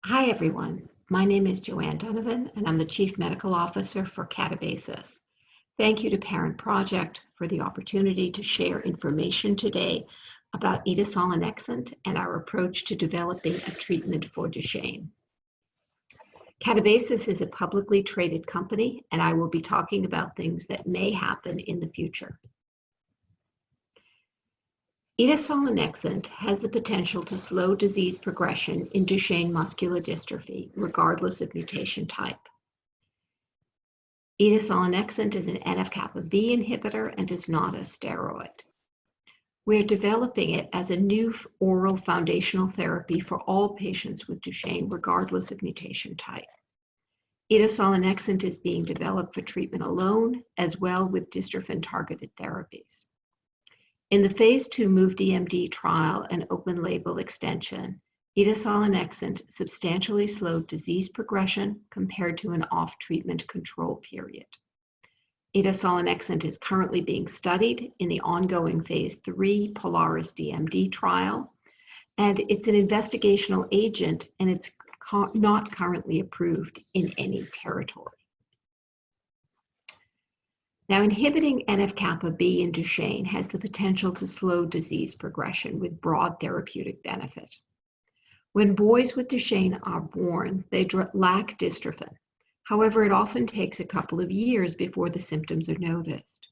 Hi, everyone. My name is Joanne Donovan, and I'm the Chief Medical Officer for Catabasis. Thank you to Parent Project for the opportunity to share information today about Edasalonexent and our approach to developing a treatment for Duchenne. Catabasis is a publicly traded company, and I will be talking about things that may happen in the future. Edasalonexent has the potential to slow disease progression in Duchenne muscular dystrophy, regardless of mutation type. Edasalonexent is an NF-kappa B inhibitor and is not a steroid. We're developing it as a new oral foundational therapy for all patients with Duchenne, regardless of mutation type. Edasalonexent is being developed for treatment alone, as well with dystrophin-targeted therapies. In the phase 2 MOVE-DMD trial and open label extension, Edasalonexent substantially slowed disease progression compared to an off-treatment control period. Edasalonexent is currently being studied in the ongoing phase 3 Polaris DMD trial, and it's an investigational agent, and it's not currently approved in any territory. Now, inhibiting NF-kappa B in Duchenne has the potential to slow disease progression with broad therapeutic benefit. When boys with Duchenne are born, they lack dystrophin. However, it often takes a couple of years before the symptoms are noticed.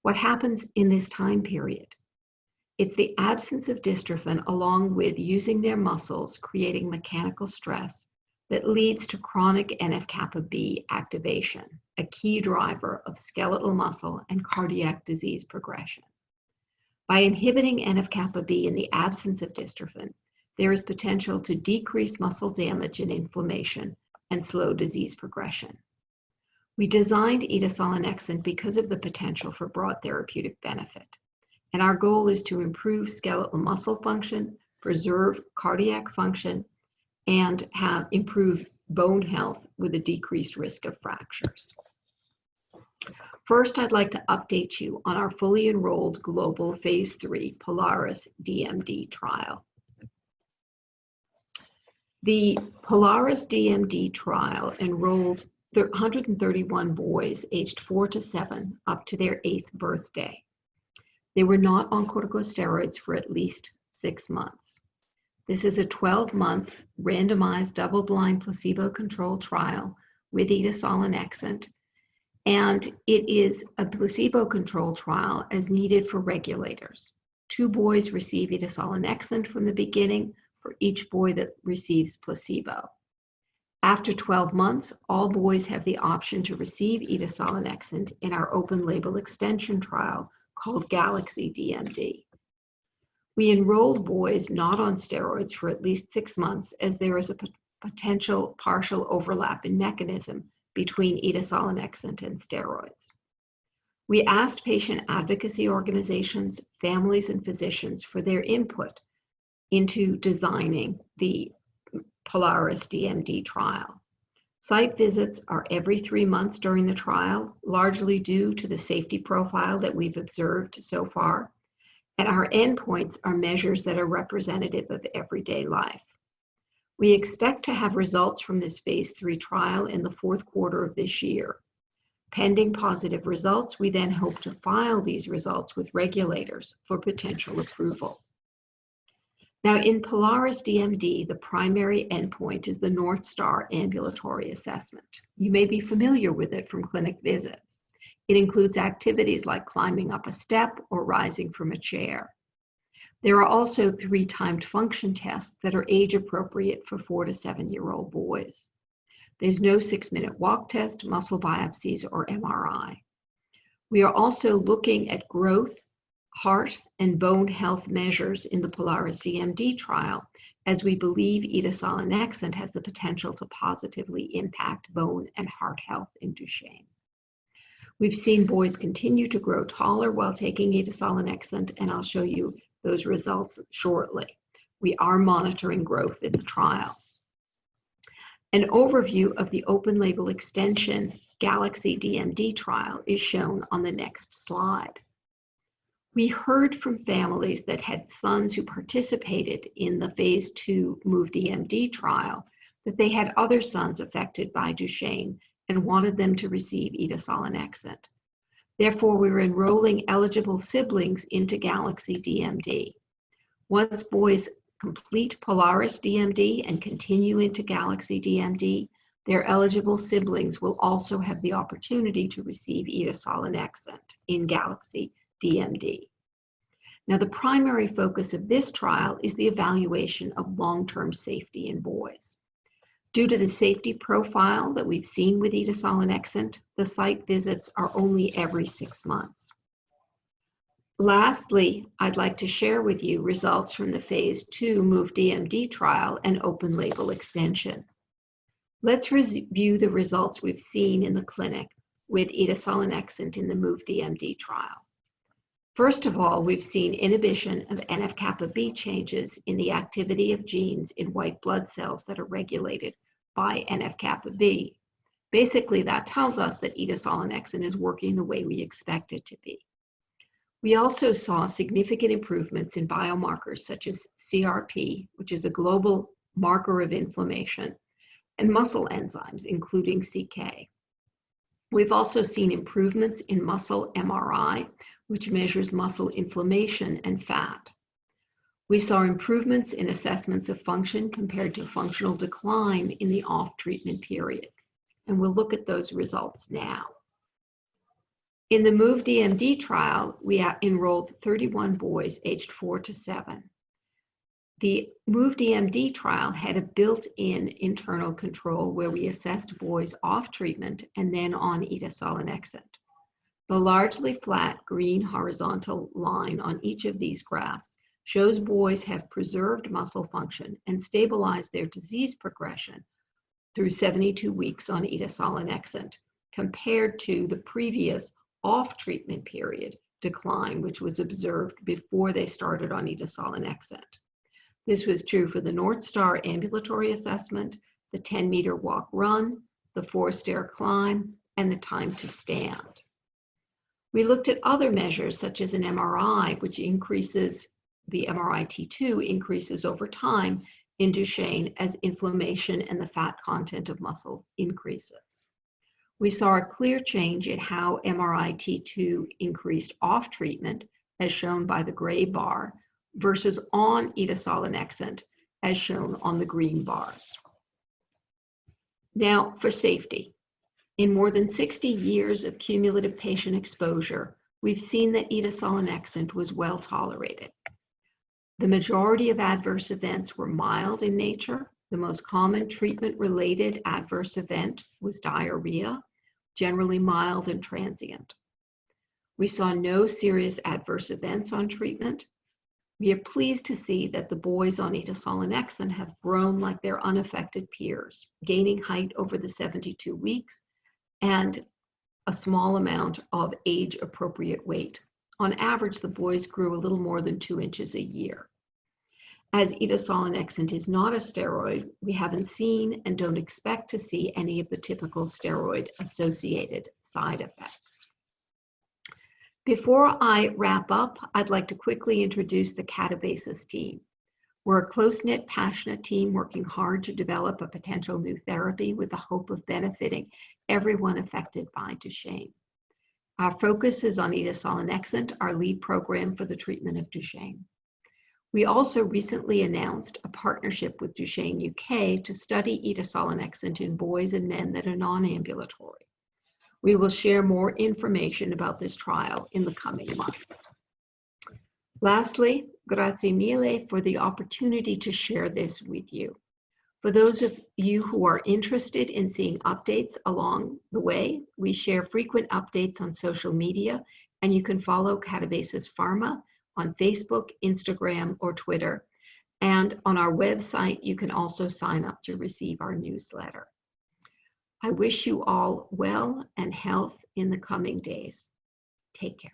What happens in this time period? It's the absence of dystrophin along with using their muscles, creating mechanical stress that leads to chronic NF-kappa B activation, a key driver of skeletal muscle and cardiac disease progression. By inhibiting NF-kappa B in the absence of dystrophin, there is potential to decrease muscle damage and inflammation and slow disease progression. We designed Edasalonexent because of the potential for broad therapeutic benefit, and our goal is to improve skeletal muscle function, preserve cardiac function, and have improved bone health with a decreased risk of fractures. First, I'd like to update you on our fully enrolled global phase 3 Polaris DMD trial. The Polaris DMD trial enrolled 131 boys aged 4 to 7 up to their 8th birthday. They were not on corticosteroids for at least 6 months. This is a 12-month randomized double-blind placebo-controlled trial with Edasalonexent, and it is a placebo-controlled trial as needed for regulators. 2 boys receive Edasalonexent from the beginning for each boy that receives placebo. After 12 months, all boys have the option to receive Edasalonexent in our open-label extension trial called Galaxy DMD. We enrolled boys not on steroids for at least 6 months, as there is a potential partial overlap in mechanism between Edasalonexent and steroids. We asked patient advocacy organizations, families, and physicians for their input into designing the Polaris DMD trial. Site visits are every 3 months during the trial, largely due to the safety profile that we've observed so far. And our endpoints are measures that are representative of everyday life. We expect to have results from this phase 3 trial in the 4th quarter of this year. Pending positive results, we then hope to file these results with regulators for potential approval. Now, in Polaris DMD, the primary endpoint is the North Star Ambulatory Assessment. You may be familiar with it from clinic visits. It includes activities like climbing up a step or rising from a chair. There are also 3 timed function tests that are age appropriate for 4 to 7-year-old boys. There's no 6-minute walk test, muscle biopsies, or MRI. We are also looking at growth, heart, and bone health measures in the Polaris DMD trial, as we believe Edasalonexent has the potential to positively impact bone and heart health in Duchenne. We've seen boys continue to grow taller while taking Edasalonexent, and I'll show you those results shortly. We are monitoring growth in the trial. An overview of the open-label extension Galaxy DMD trial is shown on the next slide. We heard from families that had sons who participated in the phase 2 MOVE-DMD trial that they had other sons affected by Duchenne and wanted them to receive Edasalonexent. Therefore, we were enrolling eligible siblings into Galaxy DMD. Once boys complete Polaris DMD and continue into Galaxy DMD, their eligible siblings will also have the opportunity to receive Edasalonexent in Galaxy DMD. Now, the primary focus of this trial is the evaluation of long-term safety in boys. Due to the safety profile that we've seen with Edasalonexent, the site visits are only every 6 months. Lastly, I'd like to share with you results from the phase 2 MOVE-DMD trial and open label extension. Let's review the results we've seen in the clinic with Edasalonexent in the MOVE-DMD trial. First of all, we've seen inhibition of NF-kappa B changes in the activity of genes in white blood cells that are regulated by NF-kappa B. Basically, that tells us that Edasalonexent is working the way we expect it to be. We also saw significant improvements in biomarkers such as CRP, which is a global marker of inflammation, and muscle enzymes, including CK. We've also seen improvements in muscle MRI, which measures muscle inflammation and fat. We saw improvements in assessments of function compared to functional decline in the off-treatment period, and we'll look at those results now. In the MOVE-DMD trial, we enrolled 31 boys aged 4 to 7. The MOVE-DMD trial had a built-in internal control where we assessed boys off treatment and then on Edasalonexent. The largely flat green horizontal line on each of these graphs shows boys have preserved muscle function and stabilized their disease progression through 72 weeks on Edasalonexent, compared to the previous off-treatment period decline, which was observed before they started on Edasalonexent. This was true for the North Star Ambulatory Assessment, the 10-meter walk-run, the 4-stair climb, and the time to stand. We looked at other measures such as an MRI, which increases, the MRI T2 increases over time in Duchenne as inflammation and the fat content of muscle increases. We saw a clear change in how MRI T2 increased off treatment, as shown by the gray bar, versus on Edasalonexent, as shown on the green bars. Now, for safety. In more than 60 years of cumulative patient exposure, we've seen that Edasalonexent was well tolerated. The majority of adverse events were mild in nature. The most common treatment-related adverse event was diarrhea, generally mild and transient. We saw no serious adverse events on treatment. We are pleased to see that the boys on Edasalonexent have grown like their unaffected peers, gaining height over the 72 weeks and a small amount of age-appropriate weight. On average, the boys grew a little more than 2 inches a year. As Edasalonexent is not a steroid, we haven't seen and don't expect to see any of the typical steroid-associated side effects. Before I wrap up, I'd like to quickly introduce the Catabasis Team. We're a close-knit, passionate team working hard to develop a potential new therapy with the hope of benefiting everyone affected by Duchenne. Our focus is on Edasalonexent, our lead program for the treatment of Duchenne. We also recently announced a partnership with Duchenne UK to study Edasalonexent in boys and men that are non-ambulatory. We will share more information about this trial in the coming months. Lastly, grazie mille for the opportunity to share this with you. For those of you who are interested in seeing updates along the way, we share frequent updates on social media, and you can follow Catabasis Pharma on Facebook, Instagram, or Twitter. And on our website, you can also sign up to receive our newsletter. I wish you all well and health in the coming days. Take care.